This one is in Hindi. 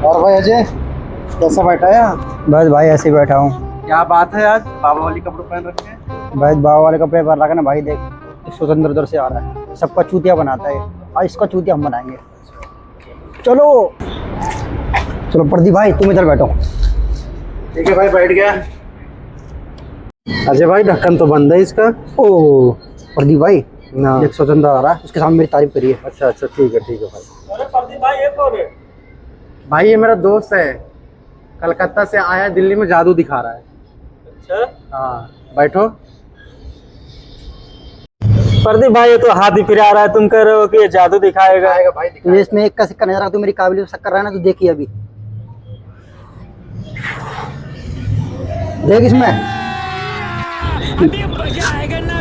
और भाई अजय कैसा बैठा है यहाँ? बस भाई ऐसे ही बैठा हूँ। क्या बात है, आज बाबा वाली कपड़े पहन रखे हैं? भाई बाबा वाले कपड़े पर रखा ना भाई, देख स्वतंत्र उधर से आ रहा है, सबका चूतिया बनाता है। आज इसका चूतिया हम बनाएंगे। चलो चलो प्रदीप भाई तुम इधर बैठो। ठीक है भाई, बैठ गया। अजय भाई ढक्कन तो बंद है इसका। ओ प्रदीप भाई ना। एक स्वतंत्र आ रहा है, उसके सामने मेरी तारीफ करिए। अच्छा अच्छा, ठीक है भाई। अरे प्रदीप भाई, ये कौन है? भाई ये मेरा दोस्त है, कलकत्ता से आया, दिल्ली में जादू दिखा रहा है। अच्छा हाँ, बैठो। प्रदीप भाई ये तो हाथ ही फिरा रहा है, तुम कह रहे हो कि ये जादू दिखाएगा। आएगा भाई, तुझे दिखाएगा। इसमें एक का सिक्का नजर आ, तू मेरी काबिलियत शक कर रहा है ना, तो देखिए अभी देख इसमें। अभी मजा आएगा ना।